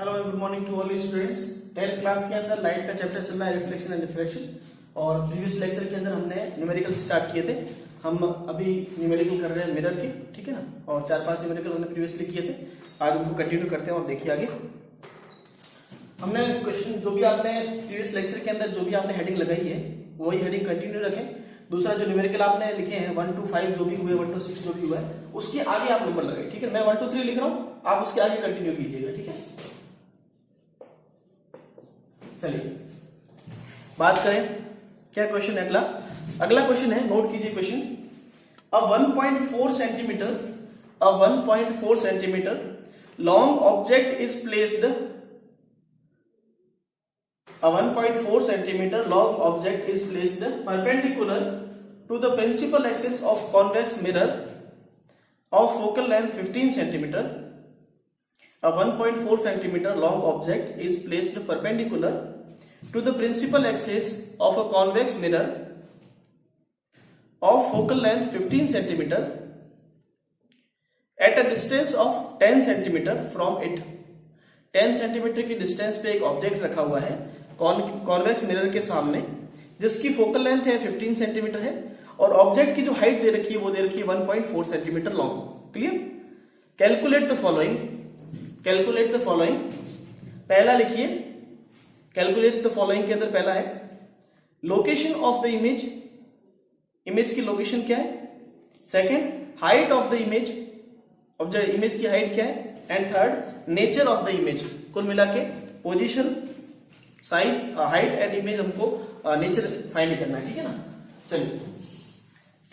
Hello good morning to all students. 10th class के अंदर light का चैप्टर चल रहा है, रिफ्लेक्शन एंड रिफ्रैक्शन। और प्रीवियस लेक्चर के अंदर हमने न्यूमेरिकल स्टार्ट किए थे। हम अभी न्यूमेरिकल कर रहे हैं मिरर की, ठीक है ना। और 4-5 न्यूमेरिकल हमने प्रीवियसली किए थे, आज उनको कंटिन्यू करते हैं। और देखिए आगे हमने क्वेश्चन जो भी आपने प्रीवियस लेक्चर के अंदर जो भी आपने हेडिंग लगाई है वही हेडिंग कंटिन्यू रखें। दूसरा जो न्यूमेरिकल आपने लिखे हैं 1 to 5 जो भी हुए, 1 to 6 जो भी हुआ है उसके आगे आप नंबर लगाए, ठीक है। मैं 1 to 3 लिख रहा हूं, आप उसके आगे कंटिन्यू कीजिएगा, ठीक है। चलिए बात करें, क्या क्वेश्चन है अगला। अगला क्वेश्चन है, नोट कीजिए question. A 1.4 centimetre long object is placed. A 1.4 centimeter long object is placed perpendicular to the principal axis of convex mirror of focal length 15 centimeter. A 1.4 centimeter long object is placed perpendicular to the principal axis of a convex mirror of focal length 15 centimeter at a distance of 10 centimeter from it. 10 centimeter की distance पे एक object रखा हुआ है convex mirror के सामने, जिसकी focal length है 15 सेंटीमीटर है और ऑब्जेक्ट की जो हाइट दे रखी है वो दे रखी है 1.4 centimetre long. Clear. Calculate the following. पहला लिखिए, कैलकुलेट द फॉलोइंग के अंदर पहला है location of the image. Image की लोकेशन क्या है। Second, height of the image, object image की हाइट क्या है। And third, nature of the image. कुल मिला के position, size, height and image हमको नेचर फाइंड करना है, ठीक है ना। चलिए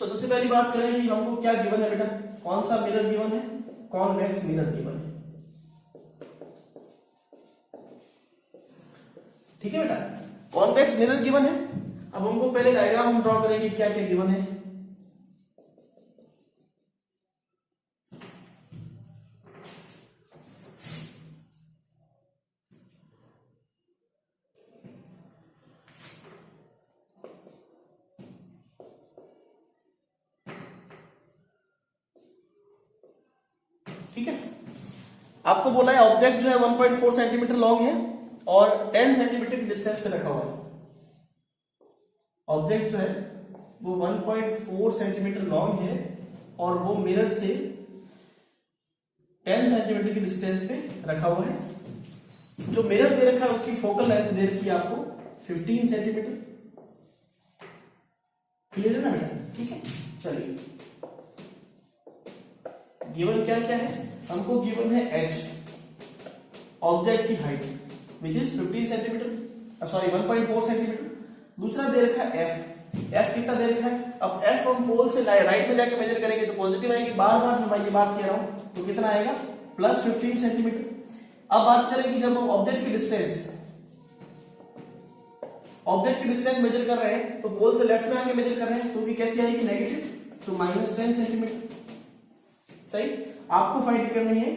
तो सबसे पहली बात करें कि हमको क्या गिवन है बेटा, कौन सा मिरर गिवन है, कॉन्वेक्स मिरर गिवन है, ठीक है बेटा। कॉन्वेक्स मिरर गिवन है। अब हमको पहले डायग्राम हम ड्रॉ करेंगे, क्या क्या गिवन है। ठीक है, आपको बोला है ऑब्जेक्ट जो है 1.4 सेंटीमीटर लॉन्ग है और 10 सेंटीमीटर की डिस्टेंस पे रखा हुआ है। ऑब्जेक्ट जो है वो 1.4 सेंटीमीटर लॉन्ग है और वो मिरर से 10 सेंटीमीटर की डिस्टेंस पे रखा हुआ है। जो मिरर दे रखा है उसकी फोकल लेंथ दे रखी है आपको 15 सेंटीमीटर। क्लियर है ना बेटा, ठीक है। चलिए गिवन क्या क्या है, हमको गिवन है h, ऑब्जेक्ट की height which is 15 centimetre, sorry 1.4 centimetre. दूसरा दे रखा है f कितना दे रखा है। अब f को हम पोल से राइट में जाके मेजर करेंगे तो पॉजिटिव आएगी, बार बार मैं ये बात कह रहा हूं, तो कितना आएगा प्लस 15 सेंटीमीटर। अब बात करें कि जब हम ऑब्जेक्ट की डिस्टेंस मेजर कर रहे हैं तो पोल से लेफ्ट में आके मेजर कर रहे हैं, तो कैसी आएगी नेगेटिव, सो माइनस 10 सेंटीमीटर। सही। आपको फाइंड करनी है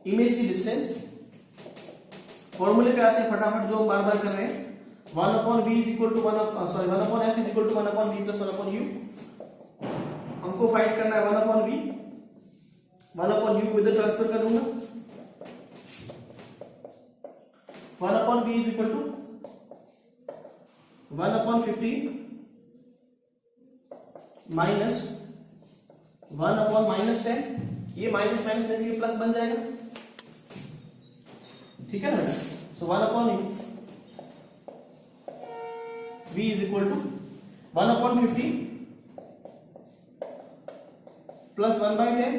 इमेज की डिस्टेंस। फॉर्मूले पे आते हैं फटाफट, जो हम बार बार कर रहे हैं। 1/v is equal to 1/f is equal to 1/v plus 1/u। हमको फाइंड करना है 1/v, 1/u को इधर ट्रांसफर कर दूंगा। 1/v is equal to 1/15 minus 1/-10। ये माइनस माइनस में ये प्लस बन जाएगा, ठीक है ना। So 1/v is equal to 1/15 plus 1/10,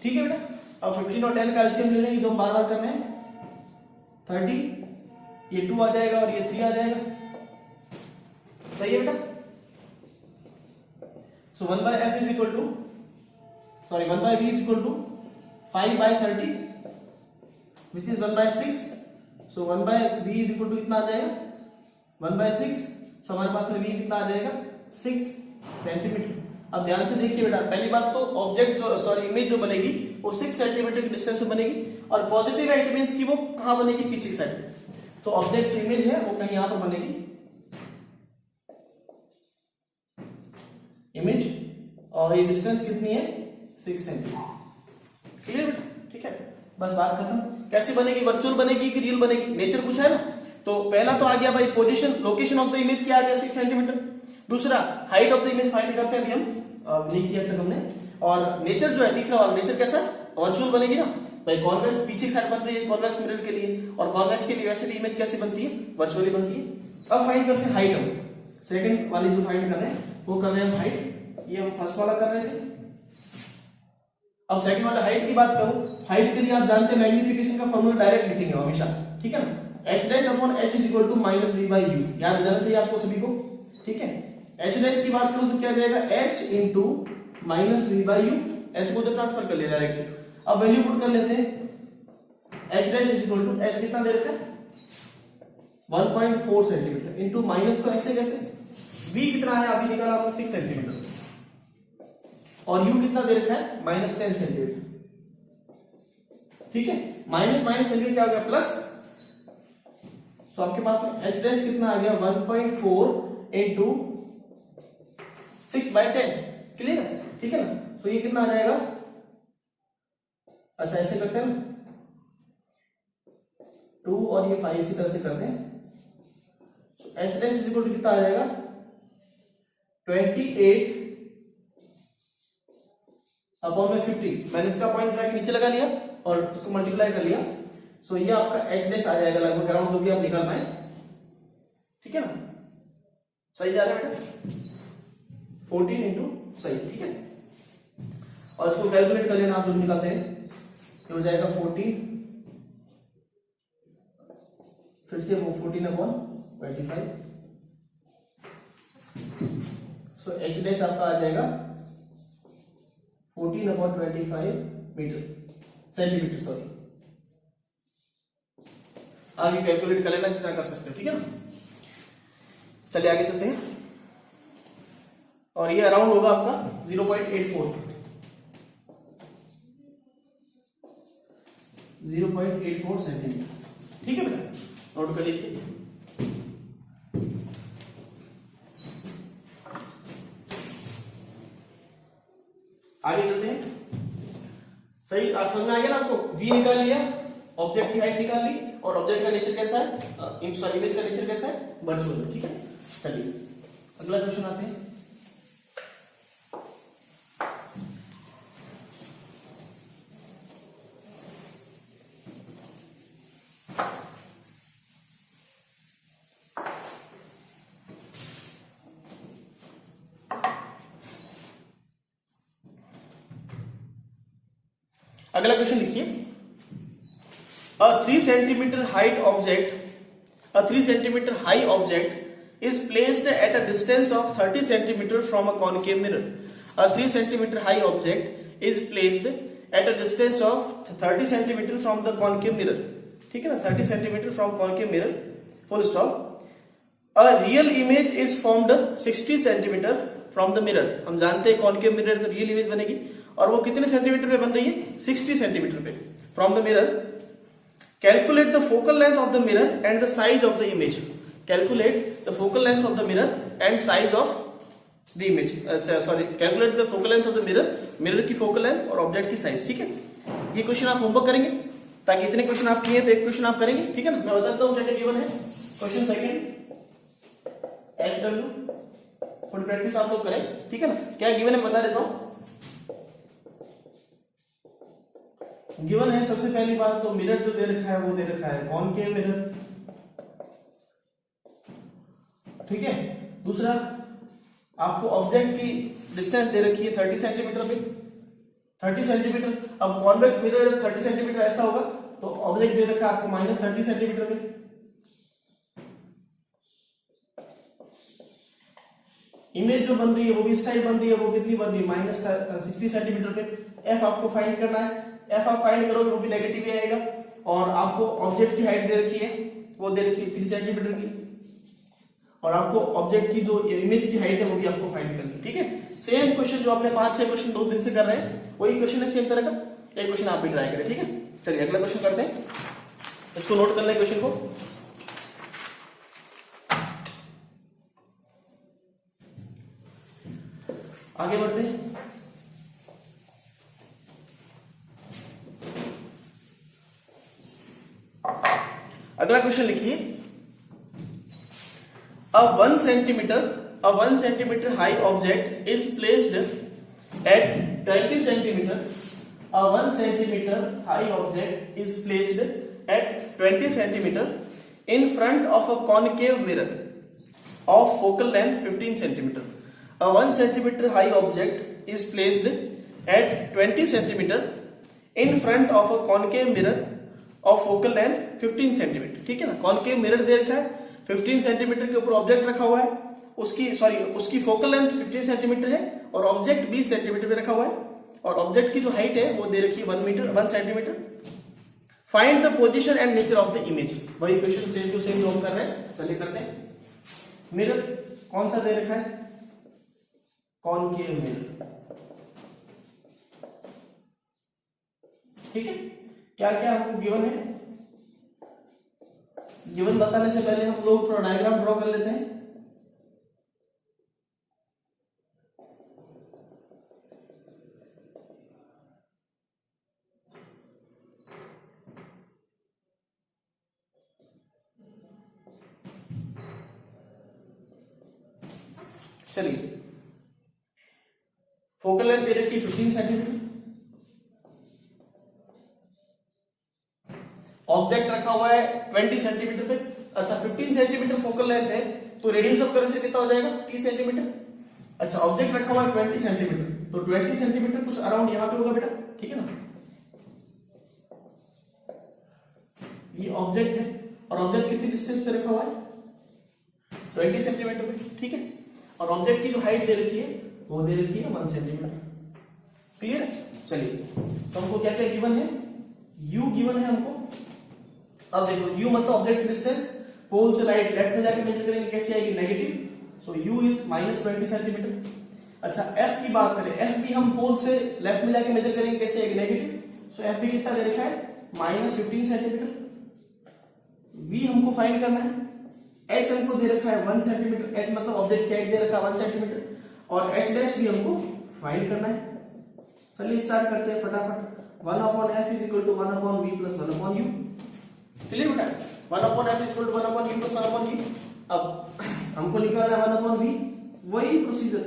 ठीक है बेटा। अब 15 और 10 का एलसीएम ले लेंगे, जो हम बार बार कर रहे हैं 30, ये 2 आ जाएगा और ये 3 आ जाएगा। सही है बेटा। So 1/f is equal to, sorry 1/v is equal to 5/30 which is 1/6. So 1/v is equal to कितना आ जाएगा 1/6। so हमारे पास में v कितना आ जाएगा 6 सेंटीमीटर। अब ध्यान से देखिए बेटा, पहली बात तो ऑब्जेक्ट जो सॉरी इमेज जो बनेगी वो 6 सेंटीमीटर की डिस्टेंस में बनेगी और पॉजिटिव है, इट मींस कि वो कहां बनेगी, पीछे साइड। तो ऑब्जेक्ट जो इमेज है वो कहीं यहां पर बनेगी इमेज, और ये डिस्टेंस कितनी है 6 सेंटीमीटर। क्लियर, ठीक है। बस बात खत्म। कैसी बनेगी, वर्चुअल बनेगी कि रियल बनेगी, नेचर पूछा है ना। तो पहला तो आ गया भाई position, location of the image क्या आ गया 6 सेंटीमीटर। दूसरा height of the image find करते हैं, अभी हम नहीं किया तक हमने। और नेचर जो है तीसरा वाला, नेचर कैसा वर्चुअल बनेगी ना भाई, कॉन्वेक्स पीछे की साइड बन रही है कॉन्वेक्स मिरर के लिए, और कॉन्वेक्स के लिए वैसे भी इमेज कैसे बनती है, वर्चुअली बनती है। अब फाइंड करते हैं हाइट। हम सेकंड वाली जो फाइंड कर रहे हैं वो कर रहे हैं हाइट, ये हम फर्स्ट वाला कर रहे थे। अब सेकंड वाला हाइट की बात करूं, हाइट के लिए आप जानते हैं मैग्निफिकेशन का फॉर्मूला डायरेक्ट लिखेंगे हमेशा, ठीक है ना। h dash upon h is equal to minus v by u, याद रहना चाहिए आपको सभी को, ठीक है। h डैश की बात करूं तो क्या जाएगा, h into minus v by you, h को तो ट्रांसफर कर लिया डायरेक्टली। अब वैल्यू पुट कर लेते हैं, h dash is equal to h कितना दे रखा है 1.4 सेंटीमीटर इंटू माइनस, तो ऐसे कैसे, v कितना है अभी निकाला आपने 6 सेंटीमीटर, और u कितना दे रखा है -10 सेंटीमीटर, ठीक है। माइनस माइनस सेंटीमीटर क्या हो गया प्लस, तो आपके पास में h डैश कितना आ गया 1.4 इंटू 6/10, क्लियर है, ठीक है ना। तो ये कितना आ जाएगा, अच्छा ऐसे करते हैं ना, 2 और ये 5 इसी तरह से करते हैं। h डैश इक्वल टू कितना आ जाएगा 28 अपॉन में 50, मैंने इसका पॉइंट ड्रैग नीचे लगा लिया और इसको मल्टीप्लाई कर लिया। सो ये आपका h डैश आ जाएगा लगभग अराउंड जो भी आप निकाल पाए, ठीक है ना, सही जा रहा है बेटा 14 इंटू सही, ठीक है। और इसको कैलकुलेट कर लेना आप जो निकालते हैं, ये हो जाएगा 14, फिर से वो 14 अपॉन 25, सो h डैश आपका आ जाएगा 14 अपॉन 25 सेंटीमीटर, सॉरी। आगे कैलकुलेट कर लेना जितना कर सकते हो, ठीक है ना। चलिए आगे चलते हैं, और ये अराउंड होगा आपका 0.84 सेंटीमीटर, ठीक है बेटा, नोट कर लीजिए। आगे चलते हैं, सही समझ में आ गया ना आपको, v निकाल लिया, ऑब्जेक्ट की हाइट निकाल ली, और ऑब्जेक्ट का नेचर कैसा है, इमेज का नेचर कैसा है, वर्चुअल, ठीक है। चलिए अगला क्वेश्चन आते हैं। अगला क्वेश्चन लिखिए, a 3 centimeter height object, a 3 centimeter high object is placed at a distance of 30 centimeter from a concave mirror. A 3 centimeter high object is placed at a distance of 30 centimeter from the concave mirror, ठीक है ना, 30 centimeter from concave mirror, full stop. A real image is formed 60 centimeter from the mirror. हम जानते हैं concave mirror तो real image बनेगी, और वो कितने सेंटीमीटर पे बन रही है 60 सेंटीमीटर पे from the mirror. Calculate the focal length of the mirror and the size of the image, calculate the focal length of the mirror and size of the image, sorry calculate the focal length of the mirror, mirror की focal length और object की size, ठीक है। ये question आप homework करेंगे, ताकि इतने क्वेश्चन आप किए तो एक क्वेश्चन आप करेंगे, ठीक है ना। मैं बताता हूँ क्या क्या गिवन है। क्वेश्चन सेकंड HW, थोड़ी प्रैक्टिस आप लोग करें, ठीक है ना। क्या गिवन है बता देता हूँ। गिवन है सबसे पहली बात तो मिरर जो दे रखा है वो दे रखा है कॉनकेव मिरर, ठीक है। दूसरा आपको ऑब्जेक्ट की डिस्टेंस दे रखी है 30 सेंटीमीटर पे, 30 सेंटीमीटर। अब कॉन्वेक्स मिरर 30 सेंटीमीटर ऐसा होगा, तो ऑब्जेक्ट दे रखा है आपको -30 सेंटीमीटर पे। इमेज जो बन रही है वो भी इस साइड बन रही है, वो कितनी बन रही है -60 सेंटीमीटर पे। एफ आपको फाइंड करना है, एफ आप फाइंड करोगे वो भी नेगेटिव ही आएगा, और आपको ऑब्जेक्ट की हाइट दे रखी है, वो दे रखी है 3 सेंटीमीटर की, और आपको ऑब्जेक्ट की जो इमेज की हाइट है वो भी आपको फाइंड करनी है, ठीक है। सेम क्वेश्चन जो आपने 5-6 क्वेश्चन 2 दिन से कर रहे हैं वही क्वेश्चन है, सेम तरह का एक क्वेश्चन आप भी ट्राई करें, ठीक है। चलिए अगला क्वेश्चन करते हैं, इसको नोट कर लें क्वेश्चन को। आगे बढ़ते हैं। अगला क्वेश्चन लिखिए, a 1 centimeter high object is placed at 20 centimeters. A 1 centimeter high object is placed at 20 centimeter in front of a concave mirror of focal length 15 centimeter. A 1 centimeter high object is placed at 20 centimeter in front of a concave mirror of focal length 15 centimeter. ठीक है ना, concave mirror दे रखा है, 15 centimetre के ऊपर object रखा हुआ है, उसकी फोकल लेंथ 15 सेंटीमीटर है और ऑब्जेक्ट 20 सेंटीमीटर पे रखा हुआ है और ऑब्जेक्ट की जो हाइट है वो दे रखी है 1 centimetre. Find the position and nature of the image. वही क्वेश्चन सेम टू सेम जो हम कर रहे हैं, चलिए करते हैं. मिरर कौन सा दे रखा है? Concave mirror. ठीक है, क्या क्या हमको गिवन है? गिवन बताने से पहले हम लोग थोड़ा डायग्राम ड्रॉ कर लेते हैं. चलिए, फोकल लेंथ दे रखी 15 सेंटीमीटर, ऑब्जेक्ट रखा हुआ है 20 सेंटीमीटर पे. अच्छा, 15 सेंटीमीटर फोकल लेंथ है तो रेडियस ऑफ कर्व से कितना हो जाएगा? 30 सेंटीमीटर. अच्छा, ऑब्जेक्ट रखा हुआ है 20 सेंटीमीटर, तो 20 सेंटीमीटर कुछ अराउंड यहां पे होगा बेटा. ठीक है ना, ये ऑब्जेक्ट है और ऑब्जेक्ट कितनी डिस्टेंस पे रखा हुआ है? 20 सेंटीमीटर पे. ठीक है, और ऑब्जेक्ट की जो हाइट दे रखी है वो दे रखी है 1 सेंटीमीटर. क्लियर है? चलिए, तो हमको क्या क्या गिवन है? u गिवन है हमको. अब देखो, u मतलब ऑब्जेक्ट डिस्टेंस, पोल से लाइट लेफ्ट में जाके मेजर करेंगे, कैसे आएगी? Negative. So u is -20 centimetre. अच्छा, f की बात करें, f भी हम पोल से लेफ्ट में जाके मेजर करेंगे, कैसे आएगी? नेगेटिव. सो f भी कितना दे रखा है? -15 सेंटीमीटर. v हमको फाइंड करना है. h हमको दे रखा है 1 सेंटीमीटर. h मतलब ऑब्जेक्ट की हाइट दे रखा है 1 सेंटीमीटर और h डैश भी हमको फाइंड करना है. चलिए स्टार्ट करते हैं फटाफट. 1/f is equal to 1/v plus 1/u. Clear बेटा? 1/f is equal to 1/u plus 1/v. अब हमको निकालना है 1/v. वही प्रोसीजर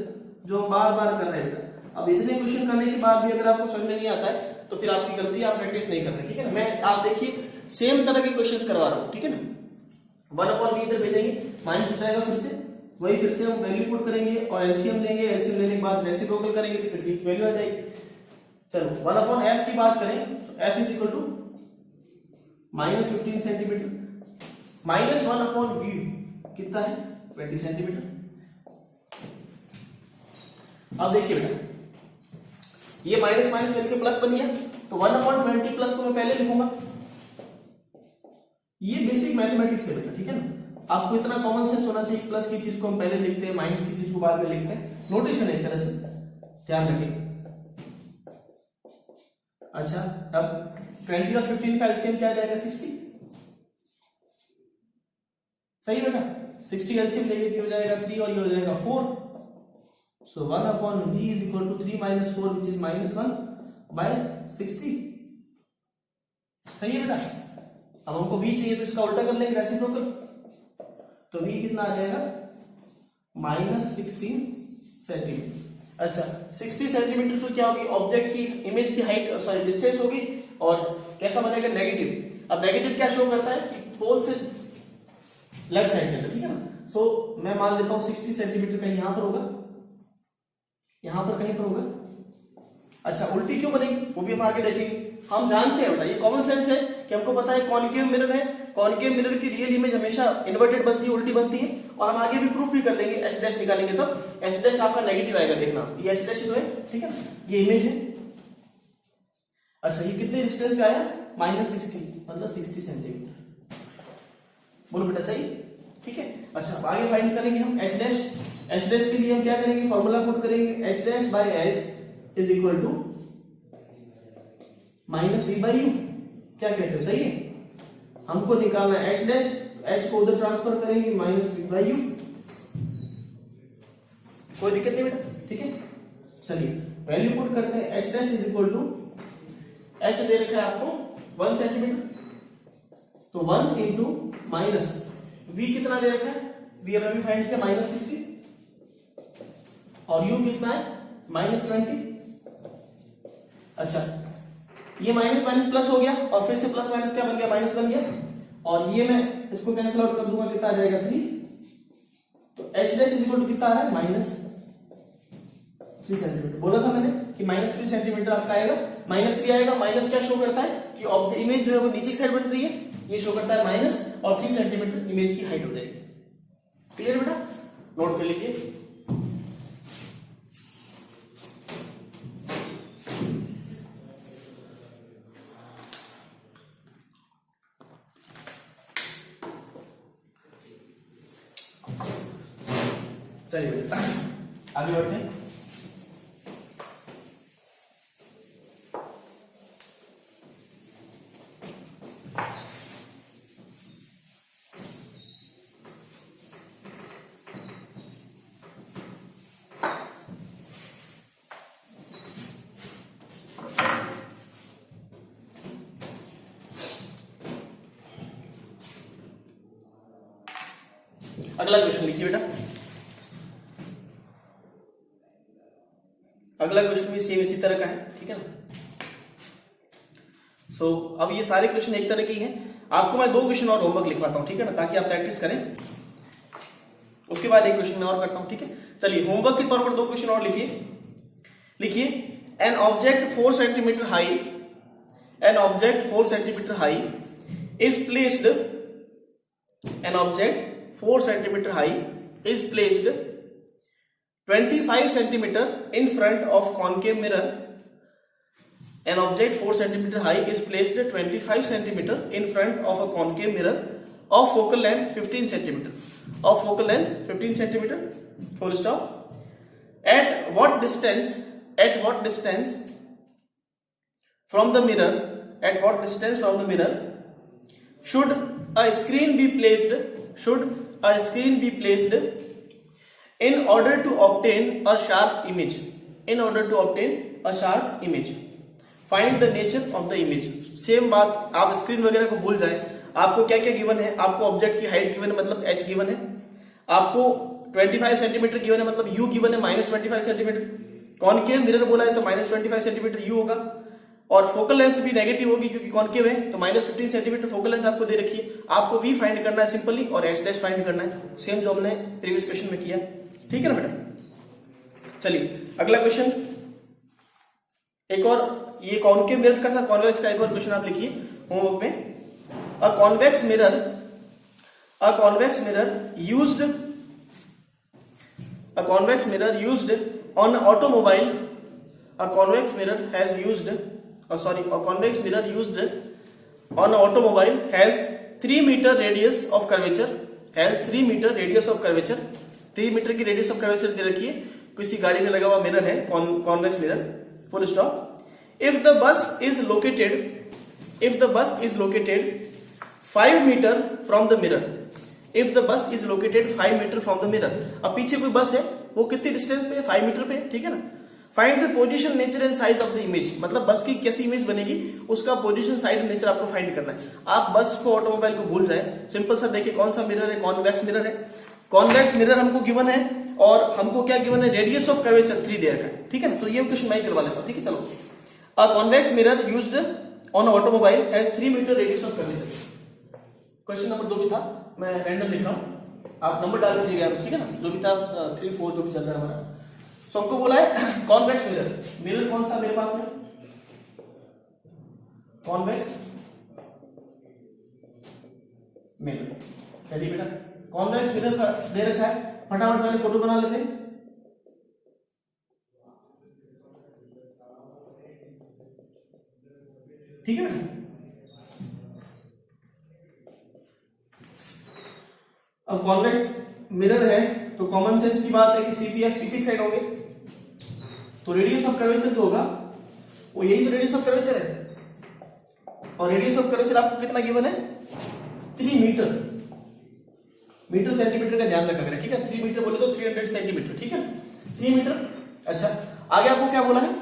जो हम बार बार कर रहे हैं बेटा. अब इतने क्वेश्चन करने के बाद भी अगर आपको समझ में नहीं आता है तो फिर आपकी गलती, आप प्रैक्टिस नहीं कर रहे. ठीक है ना, मैं आप देखिए सेम तरह के क्वेश्चंस करवा रहा हूं. ठीक है ना, 1/v इधर भेजेंगे, माइनस हो जाएगा, फिर से हम वैल्यू पुट करेंगे और एलसीएम लेंगे. एलसीएम लेने के बाद रेसिप्रोकल करेंगे तो फिर की वैल्यू आ जाएगी. चलो, 1/f की बात करें तो f is equal to -15 centimetre -1/v कितना है? 20 सेंटीमीटर. अब देखिए बेटा, ये माइनस माइनस मिलकर प्लस बन गया, तो 1/20 प्लस को मैं पहले लिखूंगा. ये बेसिक मैथमेटिक्स है बेटा. ठीक है ना, आपको इतना कॉमन सेंस होना चाहिए. प्लस की चीज को हम पहले लिखते हैं, माइनस की चीज को बाद में लिखते हैं. नोटेशन एक तरह से ध्यान रखिए. अच्छा, अब 20 और 15 का एलसीएम क्या आ जाएगा? 60. सही बेटा, 60 एलसीएम लेंगे तो हो जाएगा 3 और ये हो जाएगा 4. So 1/v is equal to 3 - 4 which is -1/60. सही है बेटा. अब हमको v चाहिए तो इसका उल्टा कर लेंगे, रेसिप्रोकल. तो v कितना आ जाएगा? -16 सेंटीमीटर. अच्छा, 60 सेंटीमीटर तो क्या होगी? ऑब्जेक्ट की इमेज की हाइट, सॉरी डिस्टेंस होगी. और कैसा बनेगा? नेगेटिव. अब नेगेटिव क्या शो करता है कि पोल से लेफ्ट साइड में. ठीक है ना, सो मैं मान लेता हूं 60 सेंटीमीटर कहीं यहां पर होगा, यहां पर कहीं पर होगा. अच्छा, उल्टी क्यों बनेगी वो भी हम आगे देखेंगे. हम जानते हैं बेटा, ये कॉमन सेंस है कि हमको पता है कॉनकेव मिरर है. कॉनकेव मिरर की रियल इमेज हमेशा इन्वर्टेड बनती है, उल्टी बनती है. और हम आगे भी प्रूफ भी कर लेंगे. एच डैश निकालेंगे तब एच डैश आपका नेगेटिव आएगा. देखना, ये एच डैश जो है, ठीक है, ये इमेज है. अच्छा, ये कितने डिस्टेंस पे आया? -60 मतलब 60 सेंटीमीटर. बोलो बेटा, सही? ठीक है. अच्छा, अब आगे फाइंड करेंगे हम एच डैश. एच डैश के लिए हम क्या करेंगे? फॉर्मूला पुट करेंगे. H dash by h is equal to -v/u. क्या कहते हो? सही है. हमको निकालना है एच डैश, एच को उधर ट्रांसफर करेंगे -v/u. कोई दिक्कत नहीं बेटा. ठीक है, चलिए वैल्यू पुट करते हैं. H dash is equal to, H दे रखा है आपको 1 सेंटीमीटर. तो 1 इंटू माइनस v कितना दे रखा है, v हमने अभी फाइंड किया -60 और u कितना है -20। अच्छा ये माइनस माइनस प्लस हो गया और फिर से प्लस माइनस क्या बन गया, माइनस बन गया और ये मैं इसको कैंसिल आउट कर दूंगा, कितना आ जाएगा 3। तो h dash is equal to कितना आ रहा है -3 सेंटीमीटर। बोला था मैंने कि -3 सेंटीमीटर आपका आएगा, -3 आएगा। माइनस क्या शो करता है कि ऑब्जेक्ट इमेज जो है वो नीचे की साइड बन रही है, ये शो करता है माइनस और 3 सेंटीमीटर इमेज की हाइट हो जाएगी। क्लियर बेटा, नोट कर लीजिए। चलिए बेटा आगे बढ़ते हैं। अगला क्वेश्चन लिखिए बेटा। अगला क्वेश्चन भी सेम इसी तरह का है, ठीक है ना। अब ये सारे क्वेश्चन एक तरह के ही हैं। आपको मैं 2 क्वेश्चन और होमवर्क लिखवाता हूं, ठीक है ना, ताकि आप प्रैक्टिस करें। उसके बाद एक क्वेश्चन मैं और करता हूं, ठीक है। चलिए होमवर्क के तौर पर 2 क्वेश्चन और लिखिए। An object 4 centimetre high is placed 25 centimeter in front of concave mirror. An object 4 centimeter high is placed 25 centimeter in front of a concave mirror of focal length 15 centimeter. Full stop. At what distance from the mirror should a screen be placed in order to obtain a sharp image? Find the nature of the image. Same बात, आप screen वगैरह को भूल जाए। आपको क्या क्या given है, आपको ऑब्जेक्ट की हाइट गिवन है मतलब h गिवन है, आपको 25 सेंटीमीटर गिवन है मतलब u गिवन है -25 सेंटीमीटर, कॉनकेव मिरर बोला है तो -25 सेंटीमीटर u होगा और फोकल लेंथ भी नेगेटिव होगी क्योंकि कॉनकेव है, तो -15 सेंटीमीटर फोकल लेंथ आपको दे रखी है। आपको v फाइंड करना है सिंपली और h डैश फाइंड करना है, सेम जो हमने प्रीवियस क्वेश्चन में किया, ठीक है ना बेटा। चलिए अगला क्वेश्चन, एक और ये कॉनकेव मिरर का था, कॉन्वेक्स का एक और क्वेश्चन आप लिखिए होमवर्क में। अ convex mirror used on automobile has 3 meter radius of curvature. 3 metre की रेडियस ऑफ कर्वेचर दे रखी है, किसी गाड़ी में लगा हुआ मिरर है, convex mirror. Full stop. If the bus is located 5 meter from the mirror, अब पीछे कोई बस है, वो कितनी डिस्टेंस पे है, 5 मीटर पे, ठीक है ना। Find the position, nature and size of the image, मतलब बस की कैसी इमेज बनेगी, उसका पोजीशन, साइज, नेचर आपको फाइंड करना है। आप बस को, ऑटोमोबाइल को भूल जाए, सिंपल सा देखिए कौन सा मिरर है, कॉन्वेक्स मिरर है। कॉन्वेक्स मिरर हमको गिवन है और हमको क्या गिवन है, रेडियस ऑफ कर्वेचर 3 दे रखा है, ठीक है ना। तो ये क्वेश्चन मैं करवा लेता हूं, ठीक है। चलो, a convex mirror used on automobile has 3 metre radius of curvature. Question number 2 भी था, मैं रैंडम लिख रहा हूं, आप नंबर डाल दीजिएगा, ठीक है ना। जो भी था 3 4 जो भी चल रहा है हमारा। सो हमको बोला है कॉन्वेक्स मिरर कौन सा मेरे पास में, कॉन्वेक्स मिरर। चलिए बेटा, कॉन्वेक्स मिरर दे रखा है, फटाफट पहले फोटो बना लेते हैं। ठीक है ना। अब कॉन्वेक्स मिरर है तो कॉमन सेंस की बात है कि सीपीएफ पीछे साइड होंगे, तो रेडियस ऑफ कर्वेचर जो होगा वो यही तो रेडियस ऑफ कर्वेचर है, और रेडियस ऑफ कर्वेचर आपको कितना गिवन है, 3 मीटर सेंटीमीटर का ध्यान रखा करें, ठीक है। 3 मीटर बोले तो 300 सेंटीमीटर, ठीक है, 3 मीटर। अच्छा, आगे आपको क्या बोला है,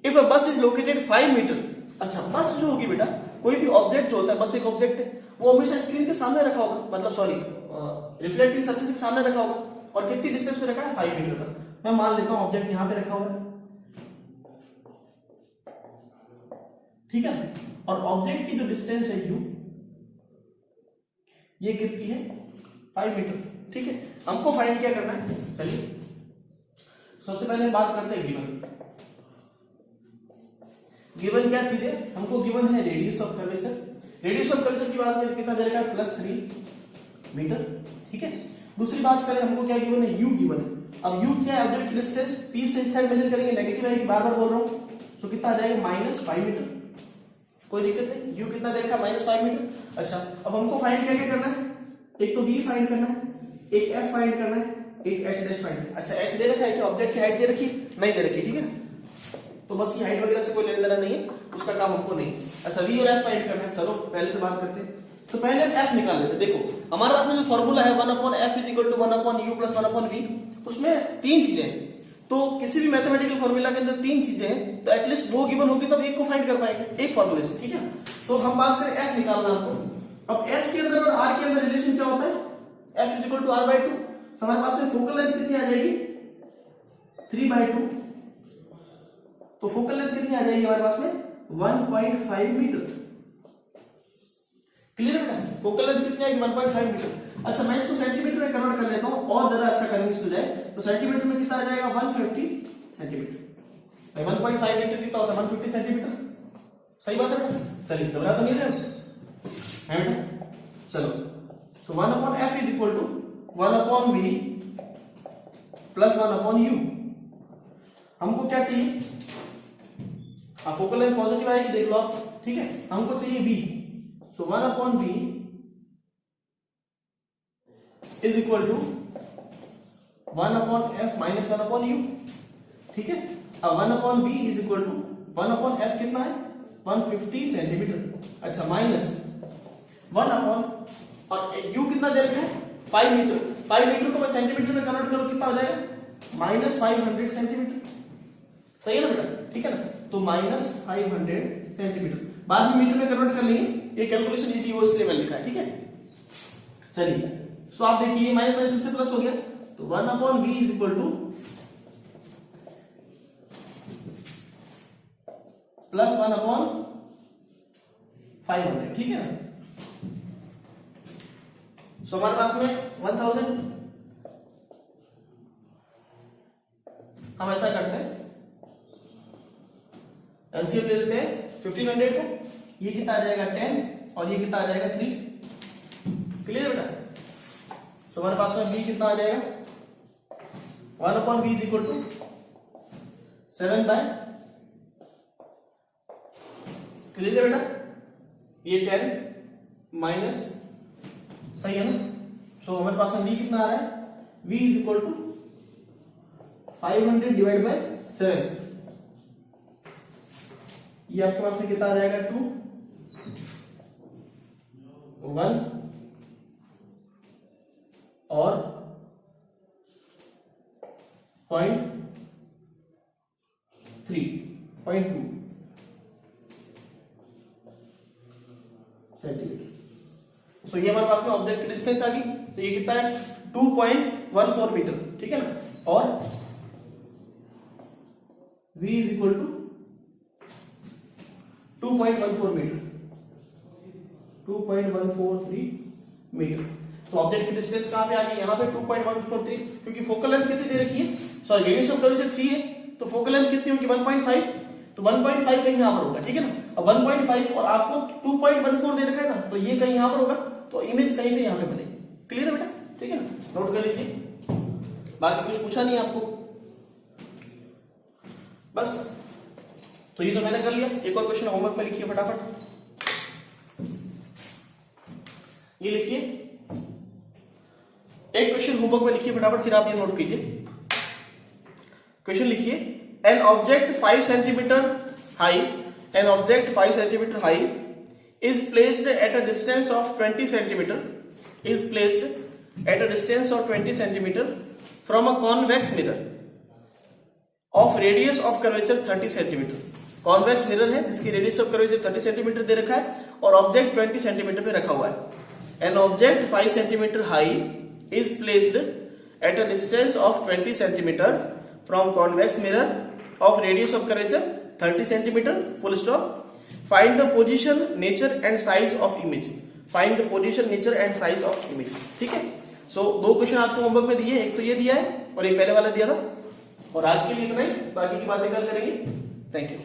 इफ अ बस इज लोकेटेड 5 मीटर। अच्छा, बस जो होगी बेटा कोई भी ऑब्जेक्ट जो होता है, बस एक ऑब्जेक्ट है, वो हमेशा स्क्रीन के सामने रखा होगा, मतलब सॉरी रिफ्लेक्टिंग सरफेस के सामने रखा होगा, और कितनी डिस्टेंस पे रखा है, 5 मीटर पर। मैं मान लेता हूं ऑब्जेक्ट यहां पे रखा हुआ है, ठीक है, और ऑब्जेक्ट की जो डिस्टेंस है u, ये कितनी है, 5 मीटर, ठीक है। हमको फाइंड क्या करना है, चलिए सबसे पहले हम बात करते हैं गिवन। गिवन क्या चीज है, हमको गिवन है radius of curvature. Radius of curvature की बात करें कितना दे रखा है, +3 मीटर, ठीक है। दूसरी बात करें हमको क्या गिवन है, u गिवन है। अब u क्या है, ऑब्जेक्ट की डिस्टेंस, p से इस साइड मेजर करेंगे, नेगेटिव है, बार बार बोल रहा हूं, तो कितना आ जाएगा, -5 मीटर, कोई दिक्कत नहीं। u कितना दे रखा है, -5 मीटर। अच्छा, अब हमको फाइंड क्या क्या करना है, एक तो v फाइंड करना है, एक f फाइंड करना है, एक h डैश फाइंड। अच्छा, h दे रखा है कि ऑब्जेक्ट की हाइट दे रखी, नहीं दे रखी, ठीक है ना, तो बस ये हाइट वगैरह से कोई लेना देना नहीं है, उसका काम हमको नहीं। अच्छा, v और f फाइंड करना है, चलो पहले तो बात करते हैं। तो पहले हम f निकाल लेते हैं। देखो हमारे पास में जो फॉर्मूला है 1/f = 1/u + 1/v, उसमें 3 चीजें हैं। तो किसी भी मैथमेटिकल फॉर्मूला के अंदर 3 चीजें हैं, तो एटलीस्ट 2 गिवन होगी तब एक को फाइंड कर पाएंगे, एक फॉर्मूले से, ठीक है। तो हम बात करें f निकालना हमको। अब f के अंदर और r के अंदर रिलेशन क्या होता है, f = r/2। हमारे पास में फोकल लेंथ कितनी आ जाएगी, 3/2, तो फोकल लेंथ कितनी आ जाएगी हमारे पास में, 1.5 मीटर। क्लियर है बेटा, फोकल लेंथ कितनी आएगी, 1.5 मीटर। अच्छा, मैं इसको सेंटीमीटर में कन्वर्ट कर लेता हूं और ज्यादा अच्छा कन्विंस हो जाए, तो सेंटीमीटर में कितना आ जाएगा, 150 सेंटीमीटर। 1.5 मीटर कितना होता है, 150 सेंटीमीटर, सही बात है बेटा। चलिए घबरा तो नहीं रहे हैं बेटा, चलो। सो 1/f = 1/v + 1/u। हमको क्या चाहिए, फोकल लेंथ पॉजिटिव आएगी, देख लो आप, ठीक है। हमको चाहिए v, सो 1/v = 1/f - 1/u, ठीक है। अब 1/v = 1/f कितना है, 150 सेंटीमीटर। अच्छा, माइनस 1/, और u कितना दे रखा है, 5 मीटर। 5 मीटर को मैं सेंटीमीटर में कन्वर्ट करूं, कितना हो जाएगा, -500 सेंटीमीटर, सही है ना बेटा, ठीक है ना। तो -500 सेंटीमीटर, बाद में मीटर में कन्वर्ट कर लेंगे, ये कैलकुलेशन इजी हो इसलिए मैं लिखा है, ठीक है। चलिए, सो आप देखिए माइनस माइनस से प्लस हो गया, तो 1/v = +1/500, ठीक है ना। सो हमारे पास में 1000, हम ऐसा करते हैं, एलसीएम ले लेते हैं 1500 को, ये कितना आ जाएगा 10 और ये कितना आ जाएगा 3। क्लियर बेटा, तो हमारे पास में v कितना आ जाएगा, 1/v = 7/, क्लियर है बेटा, ये 10 माइनस, सही है ना। सो हमारे पास में v कितना आ रहा है, v = 500 / 7, ये आपके पास में कितना आ जाएगा, 2 1 और 0.2 सेंटीमीटर। सो ये हमारे पास में ऑब्जेक्ट की डिस्टेंस आ गई, तो ये कितना है, 2.14 मीटर, ठीक है ना। और v = 2.14 मीटर, 2.143 मीटर। तो ऑब्जेक्ट की डिस्टेंस कहां पे आ गई, यहां पे 2.143, क्योंकि फोकल लेंथ कितनी दे रखी है, सॉरी रेडियस ऑफ कर्वेचर 3 है, तो फोकल लेंथ कितनी होगी, 1.5, तो 1.5 कहीं यहां पर होगा, ठीक है ना। अब 1.5 और आपको 2.14 दे रखा है ना, तो ये कहीं यहां पर होगा, तो इमेज कहीं भी यहां पे बनेगी। क्लियर है बेटा, ठीक है ना, नोट कर लीजिए। बाकी कुछ पूछा नहीं आपको, बस। तो ये तो मैंने कर लिया। एक और क्वेश्चन होमवर्क में लिखिए फटाफट, ये लिखिए, एक क्वेश्चन होमवर्क में लिखिए फटाफट, फिर आप ये नोट कीजिए। क्वेश्चन लिखिए, an object 5 centimetre high, an object 5 centimetre high is placed at a distance of 20 centimeter, is placed at a distance of 20 centimeter from a convex mirror of radius of curvature 30 centimeter. Convex mirror है जिसकी radius of curvature 30 centimetre दे रखा है और object 20 centimetre पे रखा हुआ है। An object 5 centimetre high is placed at a distance of 20 centimetre from convex mirror of radius of curvature 30 centimetre, full stop. Find the position, nature and size of image. Find the position, nature and size of image. ठीक है, सो दो question आपको homework में दिए, एक तो ये दिया है और एक पहले वाला दिया था। और आज के लिए इतना ही, बाकी की बातें कल करेंगे। Thank you.